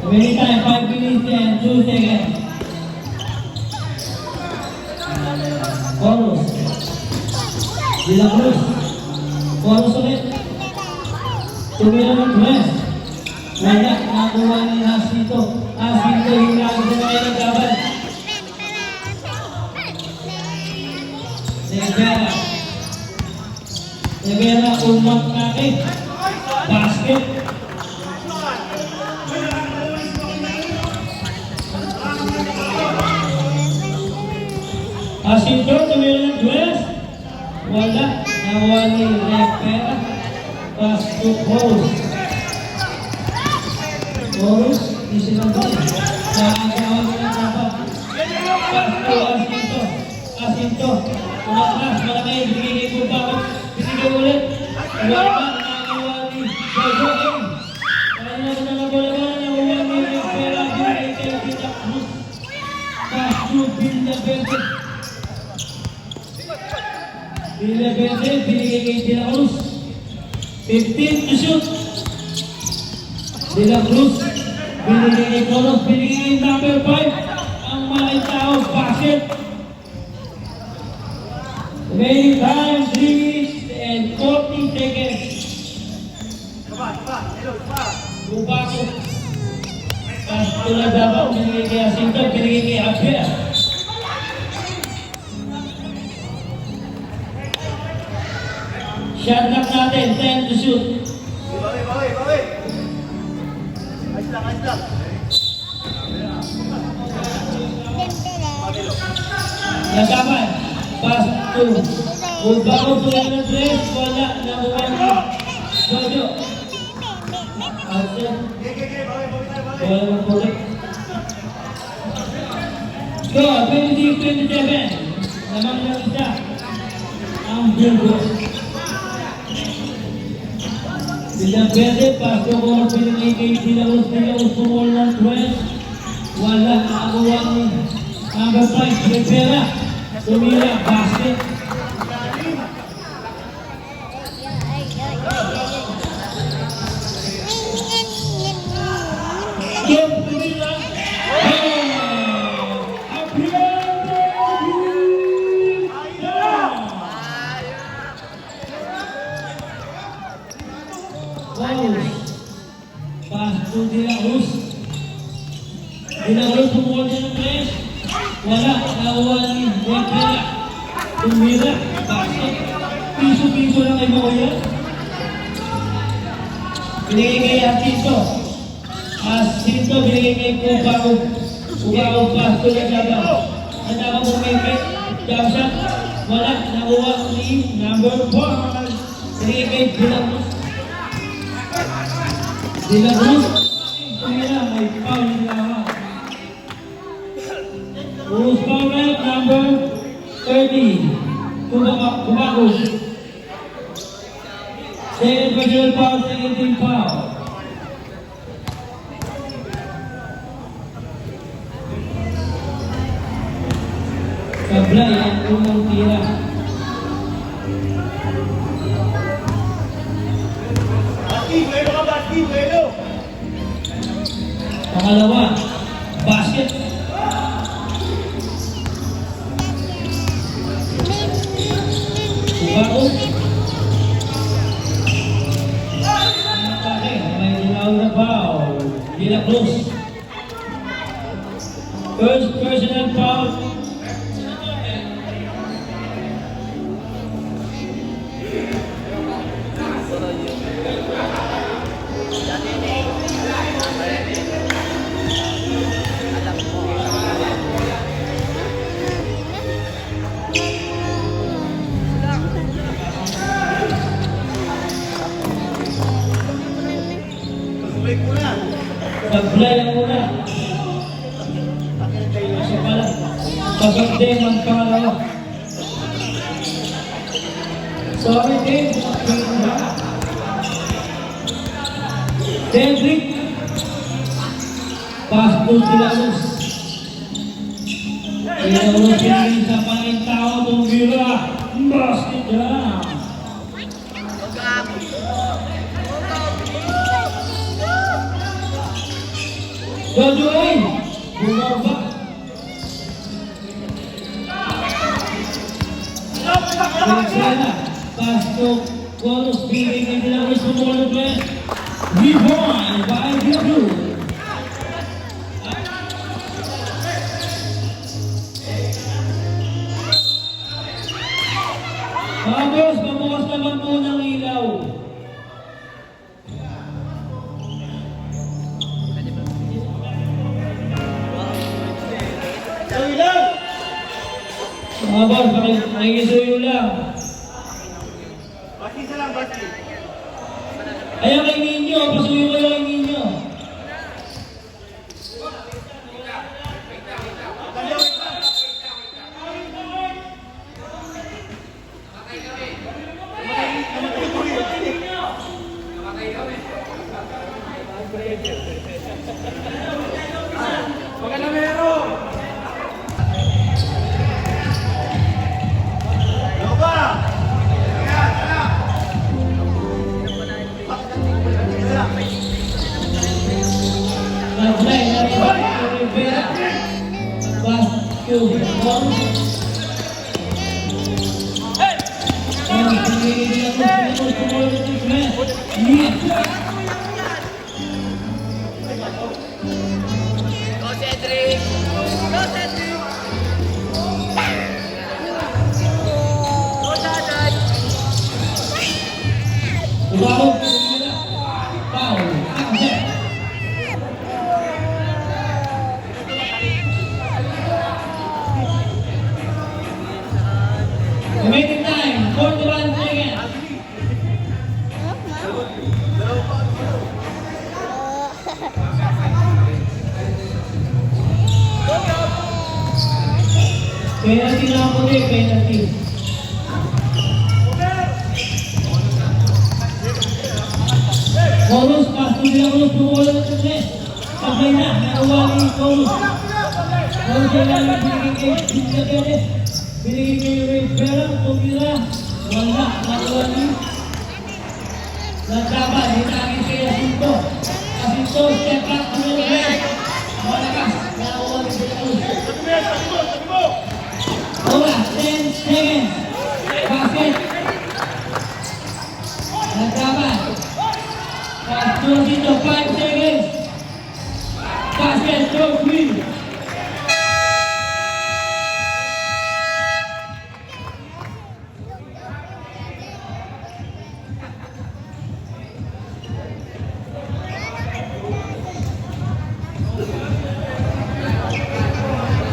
Remaining time, 5 minutes and 2 seconds. Chorus. De La Cruz. Chorus ulit. Tumira ng dress. Wala, nakuha ni Jacinto. Jacinto, hinaan sa mga naglaban. Nevera. Nevera, umak natin. Basket. Jacinto, tumira ng dress. Wala, nakuha ni Nevera. Pass to Chorus. Chorus, isilang ba? Nakagawa nila ng dapat. Pass to Jacinto. Jacinto. Umatras, malaki, binigay ko bakit. Binigay ulit. Wala, nakagawa ni Jojo M. Kaya natin na nabulagan, nakuha ni Nevera. Binigay kay Villa Cruz. Pass to Villa Verde. Villa Verde, binigay kay Villa Cruz. 15 to shoot. De La Cruz, binigay kay Chorus, binigay kay number 5. Ang Maritao, basket. Remaining time, 3 minutes and 40 seconds. Lubaco. Pass to Lazabao, binigay kay Jacinto, binigay kay Javier. Shot clock natin, 10 to shoot. Bawi. Ayos lang. Nagaman, pass to Lubaco, tuloy ng tres, wala, nakuha ni Jojo. Outside. Wala ng pulik. Go, 26-27. Namang lang isa. Ang Virgo. Villa Verde, pass to Chorus, binigay kay Villa Cruz, tumol ng 12. Wala, nakakuha ni number 5, Rivera. Tumira, basket. Kim, tumira. Pass to De La Cruz. De La Cruz, tumol din ng 3. Wala, nakuha ni Rivera. Tumira, basket. Piso-piso lang ay makuya. Binigay kay Jacinto. Jacinto, binigay kay Lubaco. Lubaco, pass to Lazabao. Nataka po may jump shot. Wala, nakuha ni number 4. Binigay kay De La Cruz. De La Cruz, tumira, may foul nila. Who's foul rate number 30? Lubaco. Second personal foul, second team foul. Sablay ang unang tira. Bueno. Pangalawa, basket. Lubaco. May dinaw na foul. De La Cruz. First personal foul. Sablay ang una. Kasi pala, pagkakdeng ang pangalawa. Sorry, Dave. Cedric. Pass to De La Cruz. De La Cruz pinagin sa Pangintao, tumira. Basket down. Jojoy! Bumaba. Sena, pasto, Coros, binigay nila ulit sa mga lugar. Reborn by the Blue. Vamos, pabukas naman po ng ilaw. Tuloy lang! Mga boss, makikisuyo lang. Basti isa lang, basti. Ayaw kay Ninyo, pasuyo kayo kay Ninyo. Kaliyaw ito. Namatay ko rin. Maganda meron! Loba! Nag-play, nag-play, Rivera. Basket, ball. Go Cedric! Go Cedric! Go Daday! Foul, accept. Remaining time, 41 seconds. Penalty na ako din, penalty. Chorus, pasto nila Chorus, pumula ng success. Sabay na, nakuha ni Chorus. Chorus ay lang binigay kay binigay kay Rivera, tumira. Wala, nakuha ni Nagdaban, hinagin kay Jacinto. Jacinto, step back, ano na rin. Malakas, nakuha